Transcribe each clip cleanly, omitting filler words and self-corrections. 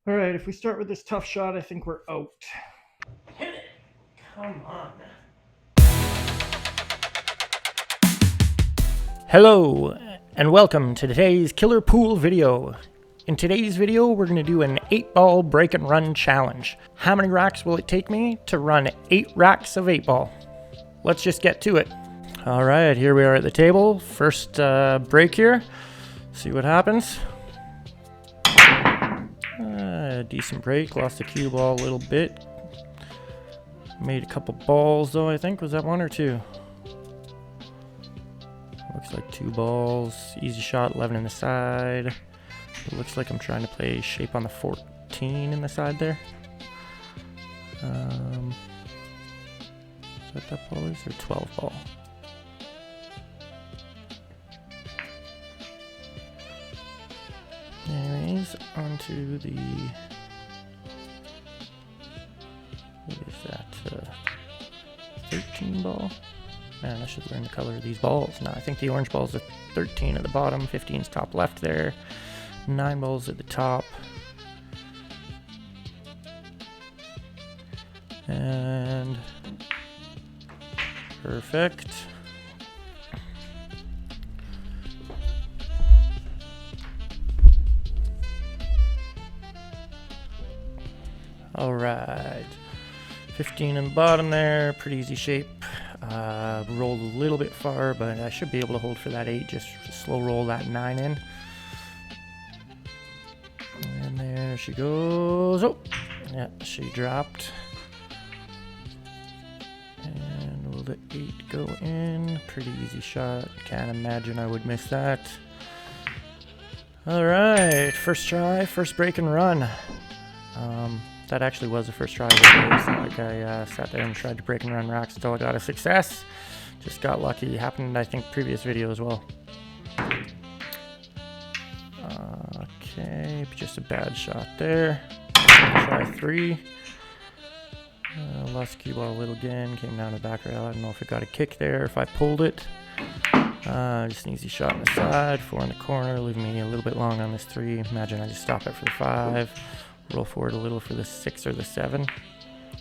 All right, if we start with this tough shot, I think we're out. Hit it! Come on. Hello, and welcome to today's Killer Pool video. In today's video, we're going to do an 8-ball break and run challenge. How many racks will it take me to run 8 racks of 8-ball? Let's just get to it. All right, here we are at the table. First break here. See what happens. Decent break, lost the cue ball a little bit. Made a couple balls though, I think. Was that 1 or 2? Looks like 2 balls. Easy shot, 11 in the side. It looks like I'm trying to play shape on the 14 in the side there. Is that that ball is, or 12 ball? Anyways, onto the, what is that, 13 ball? Man, I should learn the color of these balls. Now, I think the orange balls are 13 at the bottom, 15's top left there, 9 balls at the top. And perfect. All right, 15 in the bottom there, pretty easy shape. Rolled a little bit far, but I should be able to hold for that 8, just slow roll that 9 in. And there she goes. Oh, yeah, she dropped. And will the 8 go in? Pretty easy shot. Can't imagine I would miss that. All right, first try, first break and run. That actually was the first try of the day. It's not like I sat there and tried to break and run racks until I got a success. Just got lucky. Happened, I think, previous video as well. Okay, just a bad shot there. Try 3. Lost the cue ball a little again. Came down the back rail. I don't know if it got a kick there, if I pulled it. Just an easy shot on the side. 4 in the corner, leaving me a little bit long on this 3. Imagine I just stop it for the 5. Roll forward a little for the 6 or the 7.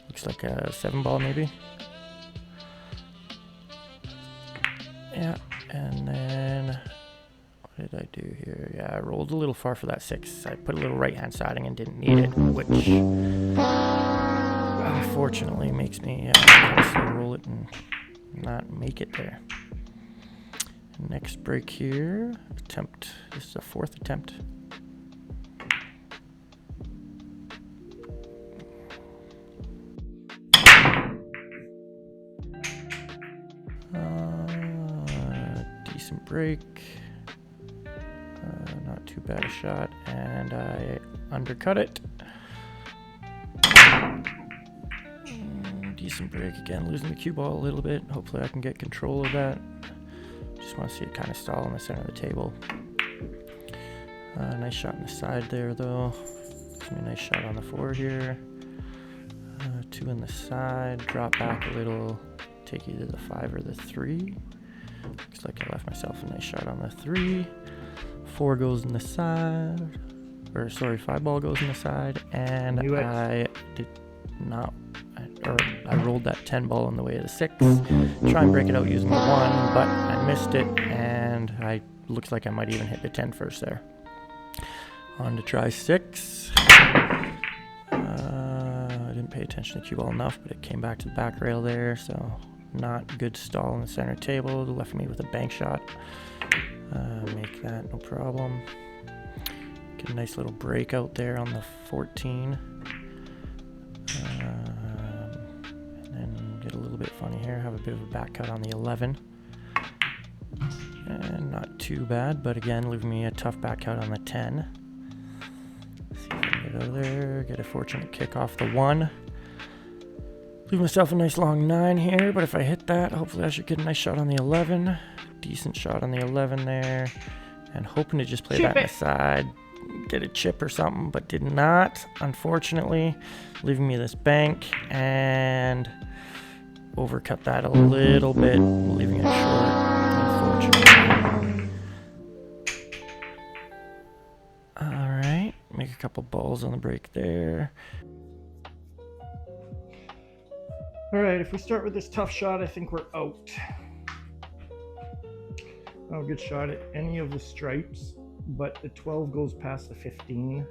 Looks like a 7 ball maybe. Yeah, and then what did I do here? Yeah, I rolled a little far for that 6. I put a little right hand siding and didn't need it, which unfortunately makes me slow roll it and not make it there. Next break here, attempt. This is a 4th attempt. Decent break. Not too bad a shot, and I undercut it. Decent break again, losing the cue ball a little bit. Hopefully I can get control of that. Just want to see it kind of stall in the center of the table. Nice shot in the side there though. A nice shot on the 4 here. 2 in the side, drop back a little, take either the 5 or the 3. Looks like I left myself a nice shot on the 3. 4 goes in the side, or sorry, 5 ball goes in the side, and I did not, or I rolled that 10 ball in the way of the 6. Try and break it out using the 1, but I missed it, and I looks like I might even hit the 10 first there. On to try 6. I didn't pay attention to cue ball enough, but it came back to the back rail there, so not good stall in the center table. Left me with a bank shot. Make that no problem. Get a nice little break out there on the 14. And then get a little bit funny here. Have a bit of a back cut on the 11. And not too bad, but again, leaving me a tough back cut on the 10. See if I can get out of there. Get a fortunate kick off the 1. Leave myself a nice long 9 here, but if I hit that, hopefully I should get a nice shot on the 11. Decent shot on the 11 there. And hoping to just play that in the side, get a chip or something, but did not, unfortunately. Leaving me this bank, and overcut that a little bit, leaving it short, unfortunately. Alright, make Make a couple balls on the break there. All right, if we start with this tough shot, I think we're out. I'll get shot at any of the stripes, but the 12 goes past the 15,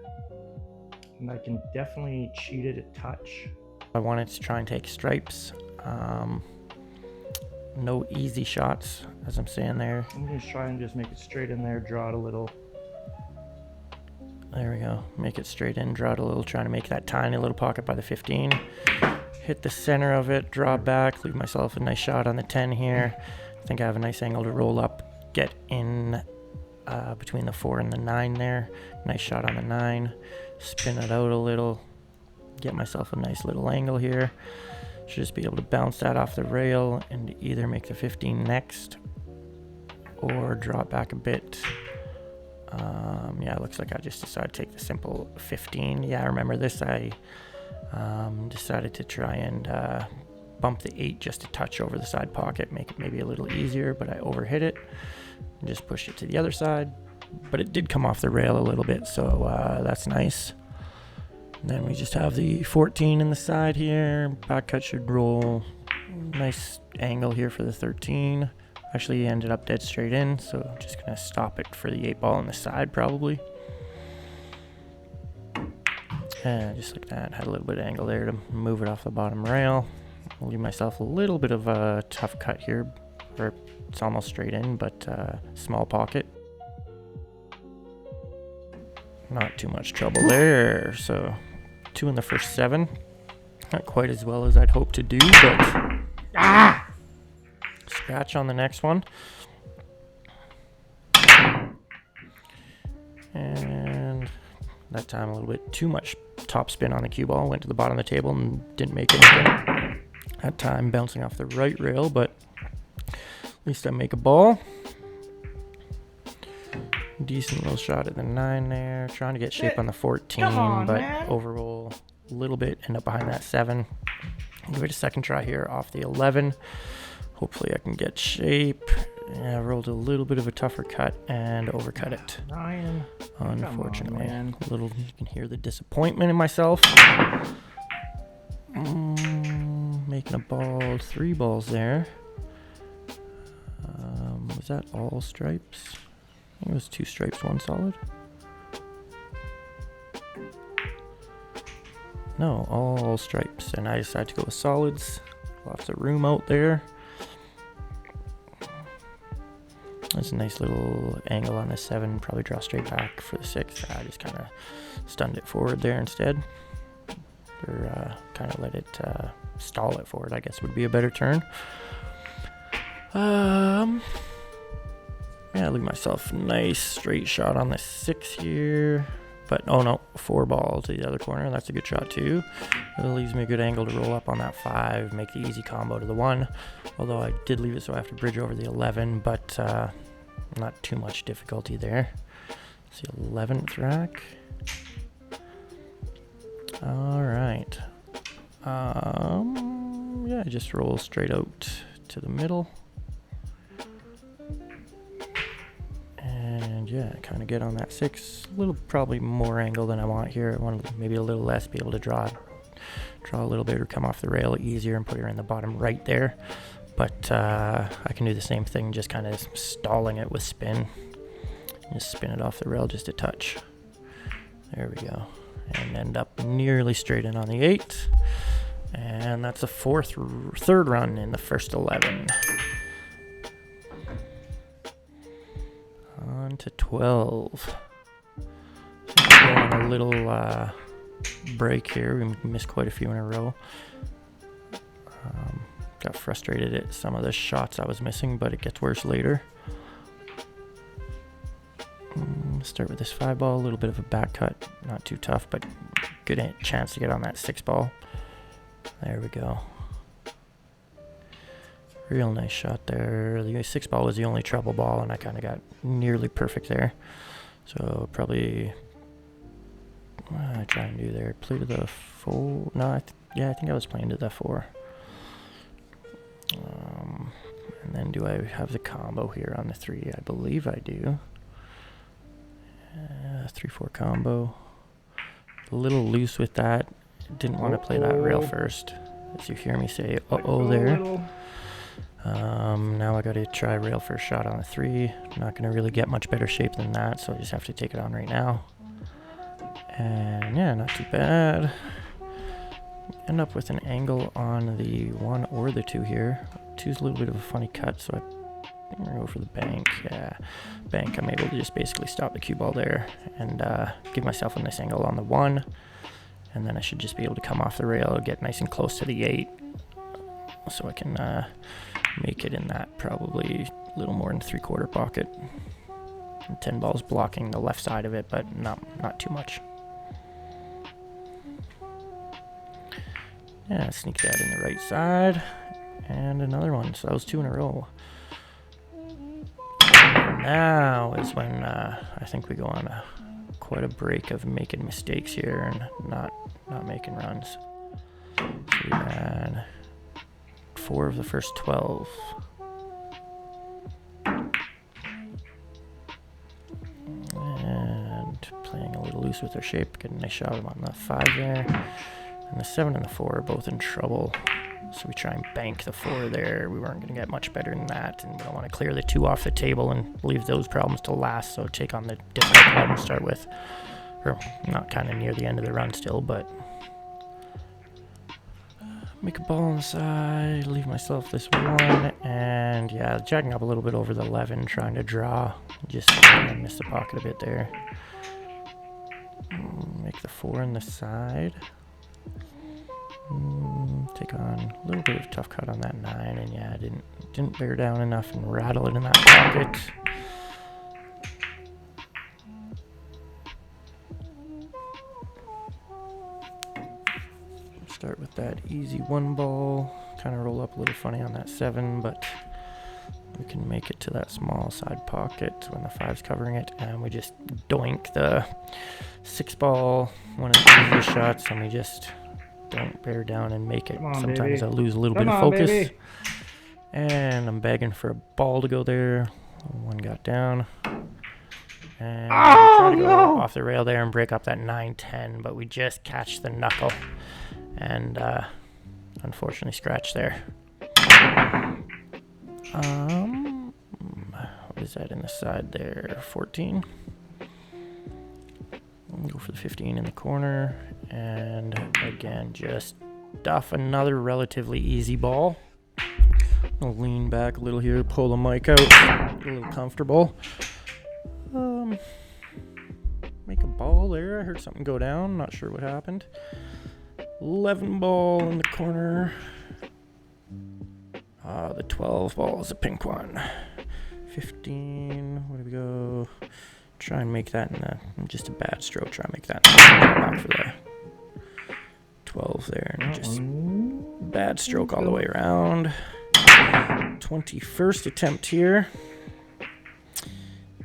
and I can definitely cheat it a touch. I wanted to try and take stripes. No easy shots, as I'm saying there. I'm gonna try and just make it straight in there, draw it a little. There we go. Make it straight in, draw it a little, trying to make that tiny little pocket by the 15. Hit the center of it, draw back, leave myself a nice shot on the 10 here. I think I have a nice angle to roll up, get in between the 4 and the 9 there. Nice shot on the 9. Spin it out a little, get myself a nice little angle here. Should just be able to bounce that off the rail and either make the 15 next or drop back a bit. Yeah, it looks like I just decided to take the simple 15. Yeah, I remember this. I decided to try and bump the 8 just a touch over the side pocket, make it maybe a little easier, but I overhit it and just pushed it to the other side. But it did come off the rail a little bit, so that's nice. And then we just have the 14 in the side here. Back cut should roll. Nice angle here for the 13. Actually ended up dead straight in, so I'm just gonna stop it for the 8 ball on the side probably. And just like that, had a little bit of angle there to move it off the bottom rail. I'll leave myself a little bit of a tough cut here, or it's almost straight in, but small pocket. Not too much trouble there. So 2 in the first 7. Not quite as well as I'd hoped to do, but scratch on the next one. And that time a little bit too much top spin on the cue ball. Went to the bottom of the table and didn't make anything. That time bouncing off the right rail, but at least I make a ball. Decent little shot at the 9 there. Trying to get shape on the 14, but overroll a little bit. End up behind that 7. Give it a second try here off the 11. Hopefully I can get shape. Yeah, rolled a little bit of a tougher cut and overcut it. Ryan, unfortunately, a little. You can hear the disappointment in myself. Making a ball, 3 balls there. Was that all stripes? I think it was 2 stripes, 1 solid. No, all stripes, and I decided to go with solids. Lots of room out there. There's a nice little angle on the 7. Probably draw straight back for the 6. I just kind of stunned it forward there instead. Or kind of let it stall it forward, I guess would be a better term. Yeah, leave myself a nice straight shot on the 6 here. But, oh no, 4 ball to the other corner. That's a good shot too. It leaves me a good angle to roll up on that 5, make the easy combo to the 1. Although I did leave it so I have to bridge over the 11, but not too much difficulty there. It's the 11th rack. All right. Yeah, just roll straight out to the middle. And yeah, kind of get on that 6. A little, probably more angle than I want here. I want maybe a little less, be able to draw a little bit or come off the rail easier and put her in the bottom right there. But I can do the same thing, just kind of stalling it with spin. Just spin it off the rail just a touch. There we go. And end up nearly straight in on the 8. And that's a third run in the first 11. On to 12. So go on a little break here. We missed quite a few in a row. Got frustrated at some of the shots I was missing, but it gets worse later. Start with this 5 ball, a little bit of a back cut, not too tough, but good chance to get on that 6 ball. There we go. Real nice shot there. The 6 ball was the only trouble ball, and I kind of got nearly perfect there. So probably I try and do there. Play to the 4. No, I think I was playing to the 4. And then do I have the combo here on the 3? I believe I do. 3-4 combo. A little loose with that. Didn't want to play that rail first. As you hear me say, uh-oh there. Now I got to try rail first shot on a 3. Not going to really get much better shape than that, so I just have to take it on right now. And yeah, not too bad. End up with an angle on the 1 or the 2 here. 2's a little bit of a funny cut, so I'm going to go for the bank. Yeah, bank. I'm able to just basically stop the cue ball there and give myself a nice angle on the 1. And then I should just be able to come off the rail, get nice and close to the 8. So I can make it in that probably a little more than 3/4 pocket. And 10 ball's blocking the left side of it, but not too much. Yeah, sneak that in the right side. And another one. So that was 2 in a row. Now is when I think we go on quite a break of making mistakes here and not making runs. So we had 4 of the first 12. And playing a little loose with our shape, getting a nice shot on the 5 there. And the 7 and the 4 are both in trouble. So we try and bank the 4 there. We weren't going to get much better than that, and we don't want to clear the 2 off the table and leave those problems to last, so take on the difficult problem to start with. Or not kind of near the end of the run still, but make a ball on the side, leave myself this 1, and yeah, jacking up a little bit over the 11, trying to draw. Just missed the pocket a bit there. Make the 4 on the side. Take on a little bit of tough cut on that 9, and yeah, didn't bear down enough and rattle it in that pocket. Start with that easy 1 ball. Kind of roll up a little funny on that 7, but we can make it to that small side pocket when the 5's covering it, and we just doink the 6 ball, one of the easiest shots, and we just don't bear down and make it. Sometimes I lose a little bit of focus. Baby. And I'm begging for a ball to go there. 1 got down. And try to go off the rail there and break up that 9-10, but we just catch the knuckle. And unfortunately scratch there. What is that in the side there? 14. Go for the 15 in the corner, and again just stuff another relatively easy ball. I'll lean back a little here, pull the mic out, get a little comfortable. Make a ball there. I heard something go down, not sure what happened. 11 ball in the corner. The 12 ball is a pink one. 15, where do we go? Try and make that in just a bad stroke. Try and make that back for the 12 there. And just bad stroke all the way around. 21st attempt here.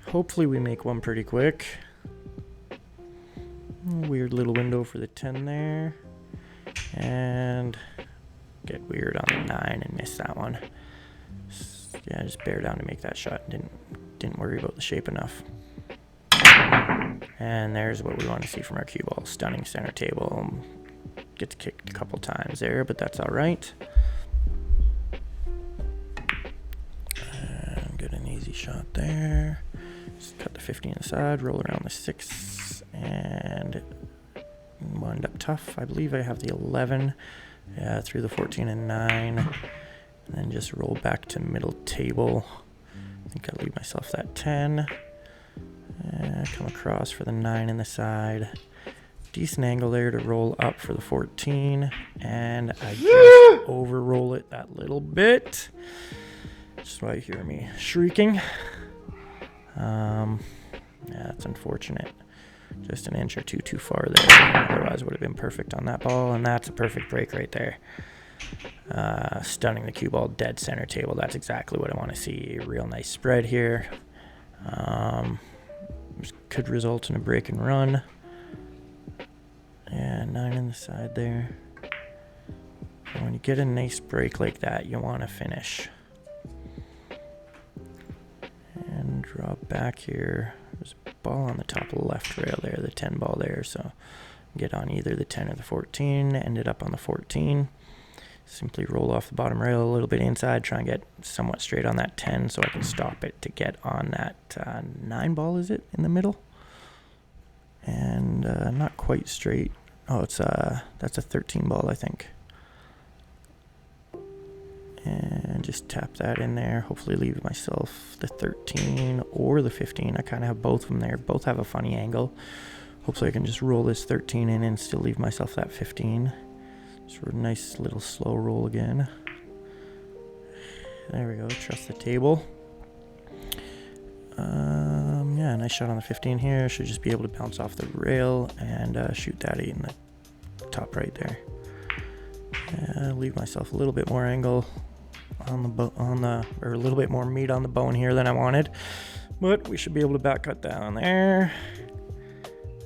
Hopefully we make one pretty quick. Weird little window for the 10 there. And get weird on the 9 and miss that one. Yeah, just bear down to make that shot. Didn't worry about the shape enough. And there's what we want to see from our cue ball. Stunning center table. Gets kicked a couple times there, but that's all right. And get an easy shot there. Just cut the 15 aside, roll around the 6, and wind up tough. I believe I have the 11. Yeah, through the 14 and 9. And then just roll back to middle table. I think I'll leave myself that 10. Come across for the 9 in the side. Decent angle there to roll up for the 14. And I just over-roll it that little bit. That's why you hear me shrieking. Yeah, that's unfortunate. Just an inch or two too far there. Otherwise would have been perfect on that ball. And that's a perfect break right there. Stunning the cue ball dead center table. That's exactly what I want to see. A real nice spread here. Could result in a break and run. And 9 in the side there. And when you get a nice break like that, you want to finish. And drop back here. There's a ball on the top left rail there, the 10 ball there. So get on either the 10 or the 14. Ended up on the 14. Simply roll off the bottom rail a little bit inside, try and get somewhat straight on that 10 so I can stop it to get on that 9 ball, is it, in the middle? And not quite straight. Oh, that's a 13 ball, I think. And just tap that in there. Hopefully leave myself the 13 or the 15. I kind of have both of them there. Both have a funny angle. Hopefully I can just roll this 13 in and still leave myself that 15. Just a nice little slow roll again. There we go. Trust the table. Yeah, nice shot on the 15 here. Should just be able to bounce off the rail and shoot that 8 in the top right there. Leave myself a little bit more angle or a little bit more meat on the bone here than I wanted, but we should be able to back cut down there.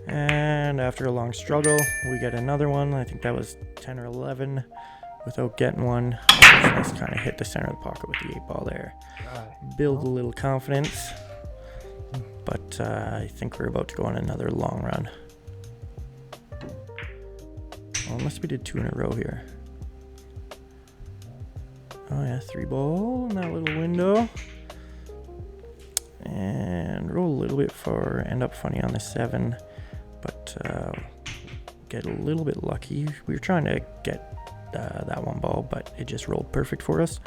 And after a long struggle, we get another one. I think that was 10 or 11 without getting one. Just kind of hit the center of the pocket with the 8 ball there. Build a little confidence, but I think we're about to go on another long run. Well, unless we did 2 in a row here. Oh yeah, 3 ball in that little window. And roll a little bit far, end up funny on the 7, but get a little bit lucky. We were trying to get that 1 ball, but it just rolled perfect for us.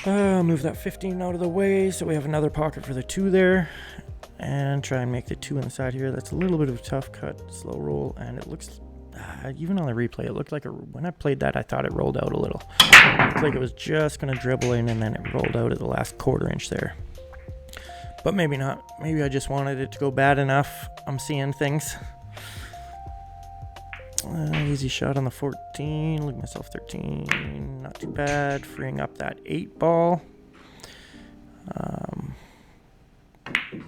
Move that 15 out of the way so we have another pocket for the 2 there. And try and make the 2 on the side here. That's a little bit of a tough cut, slow roll, and it looks... even on the replay, it looked like when I played that, I thought it rolled out a little. It looked like it was just going to dribble in, and then it rolled out at the last 1/4 inch there. But maybe not. Maybe I just wanted it to go bad enough. I'm seeing things. Easy shot on the 14. Look at myself, 13. Not too bad. Freeing up that 8 ball.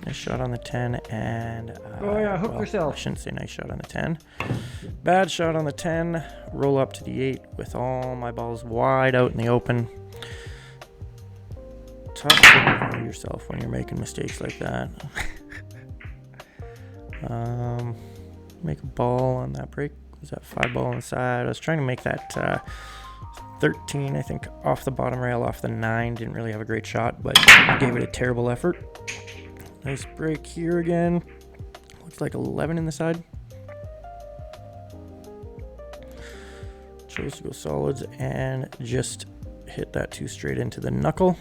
Nice shot on the 10 and... hook yourself. I shouldn't say nice shot on the 10. Bad shot on the 10. Roll up to the 8 with all my balls wide out in the open. Tough to know yourself when you're making mistakes like that. Make a ball on that break. Was that 5 ball inside? I was trying to make that 13, I think, off the bottom rail, off the 9. Didn't really have a great shot, but gave it a terrible effort. Nice break here again. Looks like 11 in the side. Chose to go solids and just hit that 2 straight into the knuckle.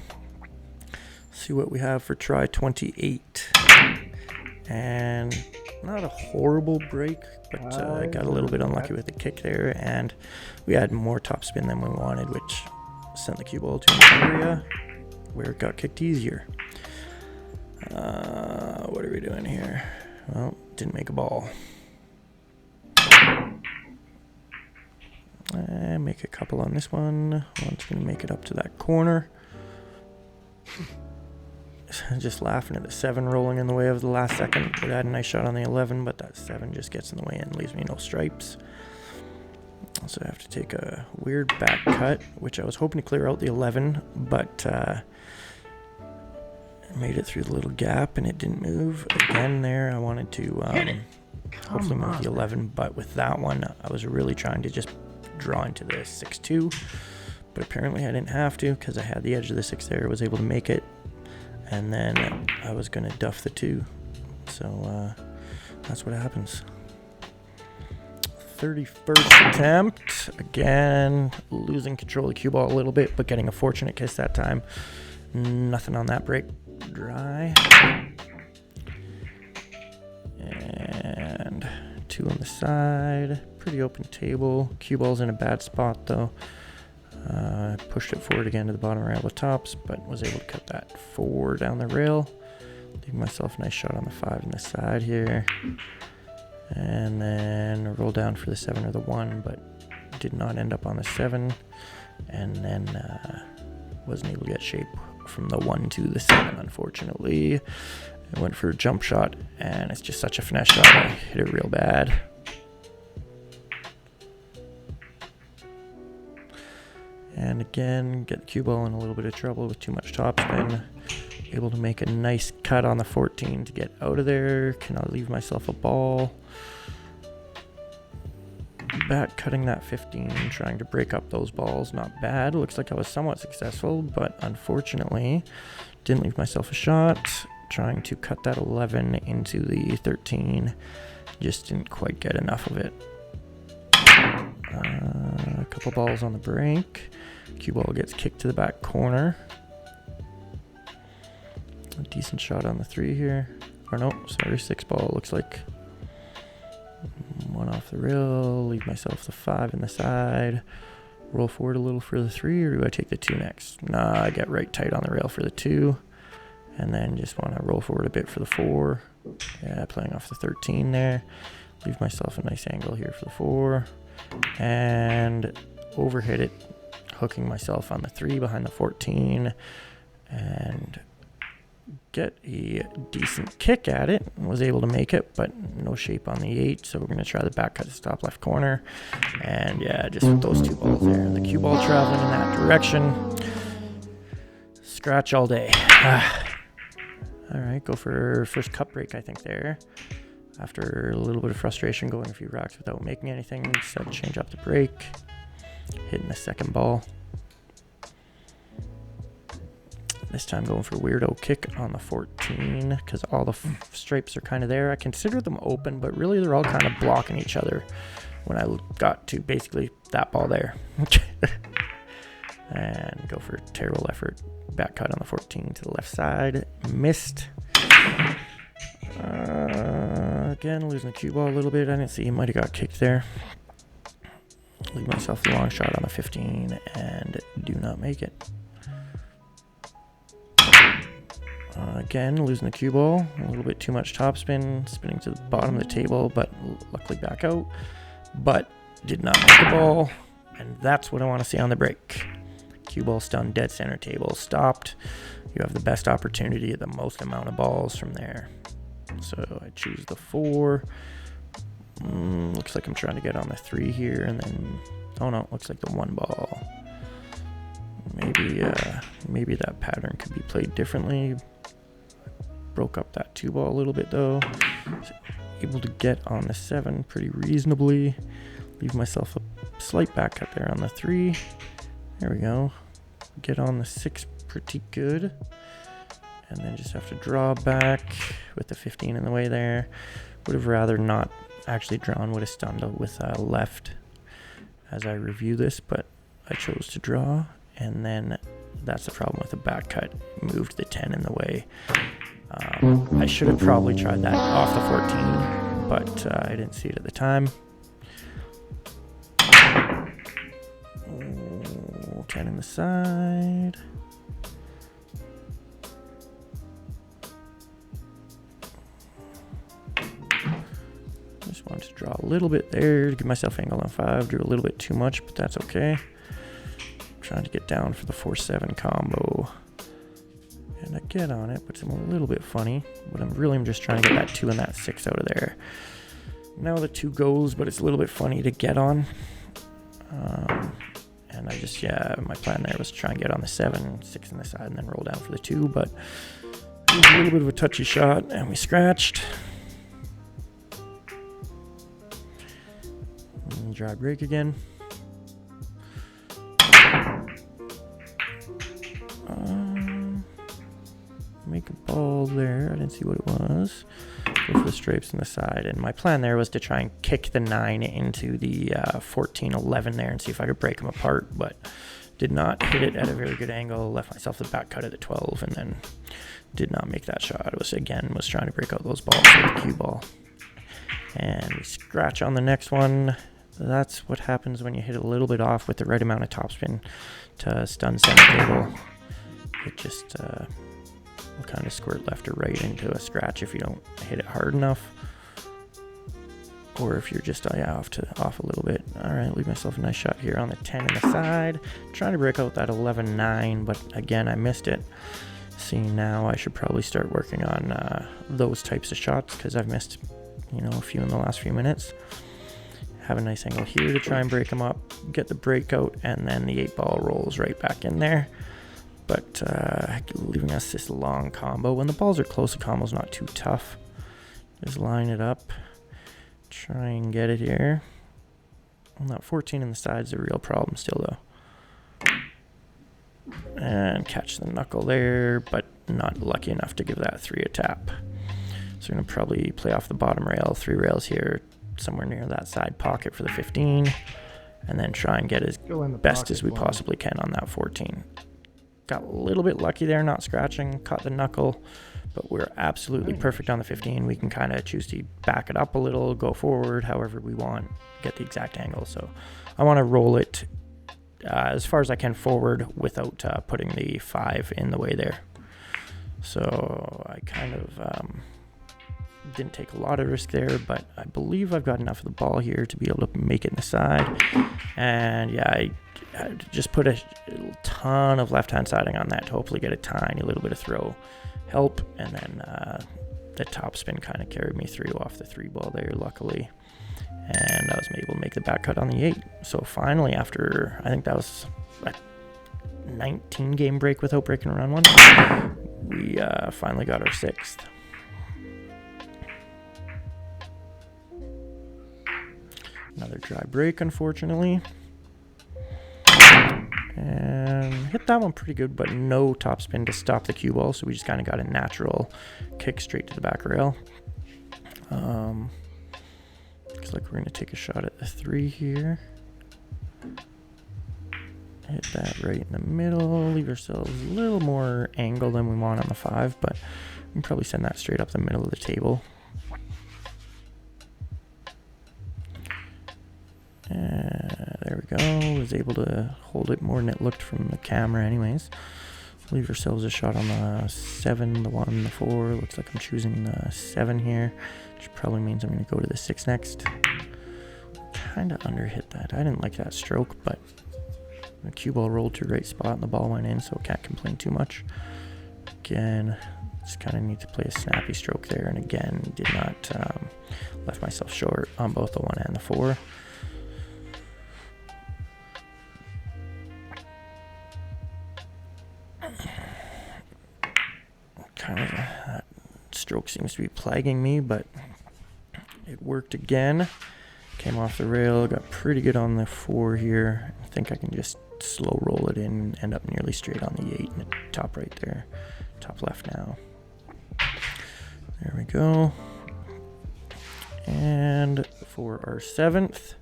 See what we have for try 28. And not a horrible break, but I got a little bit unlucky with the kick there, and we had more topspin than we wanted, which sent the cue ball to an area where it got kicked easier. What are we doing here? Well, didn't make a ball. Make a couple on this one. One's going to make it up to that corner. Just laughing at the 7 rolling in the way of the last second. We had a nice shot on the 11, but that 7 just gets in the way and leaves me no stripes. So I have to take a weird back cut, which I was hoping to clear out the 11, but made it through the little gap and it didn't move. Again there, I wanted to hopefully move the 11, but with that one, I was really trying to just draw into the 6-2, but apparently I didn't have to because I had the edge of the 6 there, was able to make it, and then I was going to duff the 2. So that's what happens. 31st attempt. Again, losing control of the cue ball a little bit, but getting a fortunate kiss that time. Nothing on that break. Dry. And 2 on the side. Pretty open table. Cue ball's in a bad spot though. Pushed it forward again to the bottom rail of tops, but was able to cut that 4 down the rail. Leave myself a nice shot on the 5 on the side here. And then roll down for the 7 or the 1, but did not end up on the 7. And then wasn't able to get shape from the 1 to the 7, unfortunately. I went for a jump shot, and it's just such a finesse shot. I hit it real bad. And again, get the cue ball in a little bit of trouble with too much topspin. Able to make a nice cut on the 14 to get out of there. Can I leave myself a ball? back cutting that 15, trying to break up those balls. Not bad. Looks like I was somewhat successful, but unfortunately didn't leave myself a shot. Trying to cut that 11 into the 13. Just didn't quite get enough of it. A couple balls on the break. Cue ball gets kicked to the back corner. A decent shot on the 3 here. Or no, sorry, 6 ball. Looks like 1 off the rail. Leave myself the 5 in the side. Roll forward a little for the 3, or do I take the 2 next? Nah, I get right tight on the rail for the 2. And then just want to roll forward a bit for the 4. Yeah, playing off the 13 there. Leave myself a nice angle here for the 4. And overhit it, hooking myself on the 3 behind the 14. And get a decent kick at it. Was able to make it, but no shape on the 8. So we're going to try the back cut to stop left corner. And yeah, just with those 2 balls there. The cue ball traveling in that direction. Scratch all day. All right, go for first cut break, I think, there. After a little bit of frustration going a few rocks without making anything, decided to change up the break. Hitting the second ball. This time going for a weirdo kick on the 14 because all the stripes are kind of there. I consider them open, but really they're all kind of blocking each other when I got to basically that ball there. And go for a terrible effort. Back cut on the 14 to the left side. Missed. Again, losing the cue ball a little bit. I didn't see he might have got kicked there. Leave myself the long shot on the 15 and do not make it. Again, losing the cue ball. A little bit too much topspin. Spinning to the bottom of the table, but luckily back out. But did not make the ball. And that's what I want to see on the break. Cue ball stunned, dead center table, stopped. You have the best opportunity at the most amount of balls from there. So I choose the 4. Looks like I'm trying to get on the 3 here, and then, oh no, looks like the 1 ball. Maybe that pattern could be played differently. Broke up that 2 ball a little bit though. So able to get on the 7 pretty reasonably. Leave myself a slight back cut there on the 3. There we go. Get on the 6 pretty good. And then just have to draw back with the 15 in the way there. Would have rather not actually drawn, would have stunned with left as I review this, but I chose to draw. And then that's the problem with the back cut. Moved the 10 in the way. I should have probably tried that off the 14, but I didn't see it at the time. 10 in the side. Just wanted to draw a little bit there to give myself angle on 5. Drew a little bit too much, but that's okay. Trying to get down for the 4-7 combo. And I get on it, but it's a little bit funny. But I'm just trying to get that 2 and that 6 out of there. Now the 2 goes, but it's a little bit funny to get on. And my plan there was to try and get on the 7, 6 in the side, and then roll down for the 2. But it was a little bit of a touchy shot, and we scratched. And dry break again. Make a ball there. I didn't see what it was. Go for the stripes on the side. And my plan there was to try and kick the 9 into the 14-11 there and see if I could break them apart, but did not hit it at a very good angle. Left myself the back cut at the 12 and then did not make that shot. I was trying to break out those balls with the cue ball. And we scratch on the next one. That's what happens when you hit a little bit off with the right amount of topspin to stun center table. It just will kind of squirt left or right into a scratch if you don't hit it hard enough, or if you're just off a little bit. All right, leave myself a nice shot here on the 10 in the side, trying to break out that 11-9, but again I missed it. See, now I should probably start working on those types of shots because I've missed a few in the last few minutes. Have a nice angle here to try and break them up, get the breakout, and then the 8 ball rolls right back in there. But leaving us this long combo. When the balls are close, the combo's not too tough. Just line it up. Try and get it here. Well, that 14 in the side's a real problem still, though. And catch the knuckle there, but not lucky enough to give that 3 a tap. So we're going to probably play off the bottom rail, 3 rails here, somewhere near that side pocket for the 15, and then try and get as best as we possibly can on that 14. Got a little bit lucky there, not scratching, caught the knuckle, but we're absolutely perfect on the 15. We can kind of choose to back it up a little, go forward, however we want, get the exact angle. So I want to roll it as far as I can forward without putting the 5 in the way there. So I kind of didn't take a lot of risk there, but I believe I've got enough of the ball here to be able to make it in the side. And yeah, I just put a ton of left-hand siding on that to hopefully get a tiny little bit of throw help, and then the top spin kind of carried me through off the 3 ball there, luckily, and I was able to make the back cut on the 8. So finally, after I think that was a 19 game break without breaking a run one, we finally got our 6th. Another dry break, unfortunately. And hit that one pretty good, but no topspin to stop the cue ball, so we just kind of got a natural kick straight to the back rail. Looks like we're going to take a shot at the 3 here. Hit that right in the middle, leave ourselves a little more angle than we want on the 5, but we can probably send that straight up the middle of the table. There we go. Was able to hold it more than it looked from the camera anyways. Leave ourselves a shot on the 7, the 1, the 4. Looks like I'm choosing the 7 here, which probably means I'm going to go to the 6 next. Kind of underhit that. I didn't like that stroke, but the cue ball rolled to the right spot and the ball went in, so can't complain too much. Again, just kind of need to play a snappy stroke there, and again, did not left myself short on both the 1 and the 4. Kind of that stroke seems to be plaguing me, but it worked again. Came off the rail, got pretty good on the 4 here. I think I can just slow roll it in, end up nearly straight on the 8 in the top right there. Top left now. There we go. And for our 7th.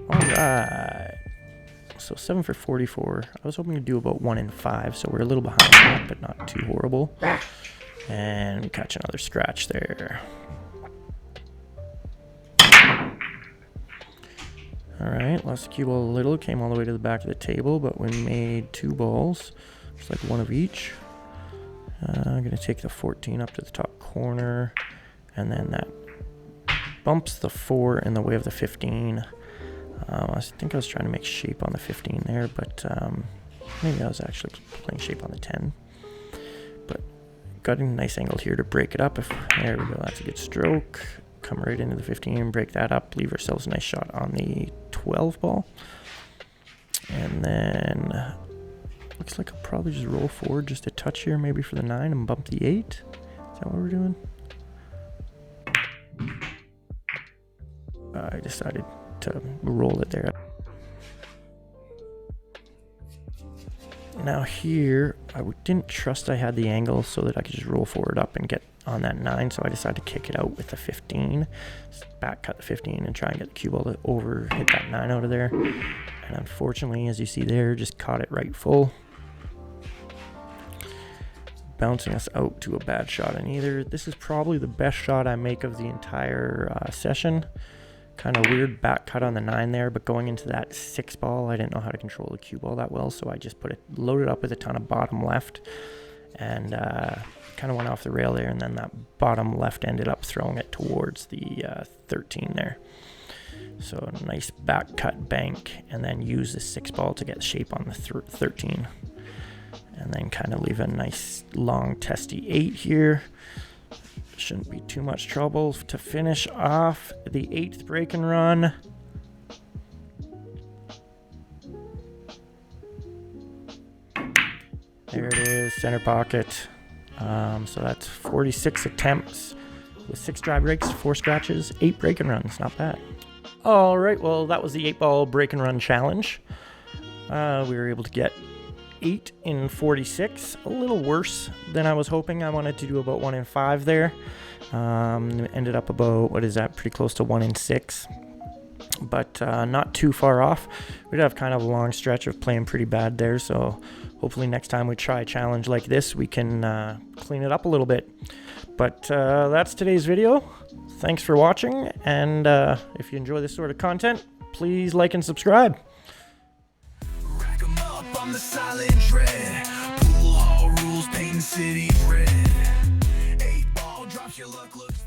All right. So 7 for 44. I was hoping to do about 1 in 5, so we're a little behind that, but not too horrible. And we catch another scratch there. Alright, lost the cue ball a little, came all the way to the back of the table, but we made 2 balls. Looks like 1 of each. I'm going to take the 14 up to the top corner, and then that bumps the 4 in the way of the 15. I think I was trying to make shape on the 15 there, but maybe I was actually playing shape on the 10. But got a nice angle here to break it up. There we go, that's a good stroke. Come right into the 15, break that up, leave ourselves a nice shot on the 12 ball. And then looks like I'll probably just roll forward just a touch here, maybe for the 9, and bump the 8. Is that what we're doing? I decided to roll it there. Now here, I didn't trust I had the angle so that I could just roll forward up and get on that 9, so I decided to kick it out with the 15. Just back cut the 15 and try and get the cue ball to over hit that 9 out of there. And unfortunately, as you see there, just caught it right full, bouncing us out to a bad shot in either. This is probably the best shot I make of the entire session. Kind of weird back cut on the 9 there, but going into that 6 ball, I didn't know how to control the cue ball that well, so I just loaded up with a ton of bottom left, and kind of went off the rail there, and then that bottom left ended up throwing it towards the 13 there. So a nice back cut bank, and then use the 6 ball to get shape on the 13, and then kind of leave a nice long testy 8 here. Shouldn't be too much trouble to finish off the 8th break and run. There it is, center pocket. So that's 46 attempts with 6 dry breaks, 4 scratches, 8 break and runs. Not bad. All right, well, that was the 8-ball break and run challenge. We were able to get 8 in 46, a little worse than I was hoping. I wanted to do about 1 in 5 there. Ended up about, what is that, pretty close to 1 in 6, but not too far off. We did have kind of a long stretch of playing pretty bad there, so hopefully next time we try a challenge like this, we can clean it up a little bit. But that's today's video. Thanks for watching, and if you enjoy this sort of content, please like and subscribe. Rack 'em up, I'm the silent dread. Pool hall rules, painting cities red. 8-ball drops your luck, looks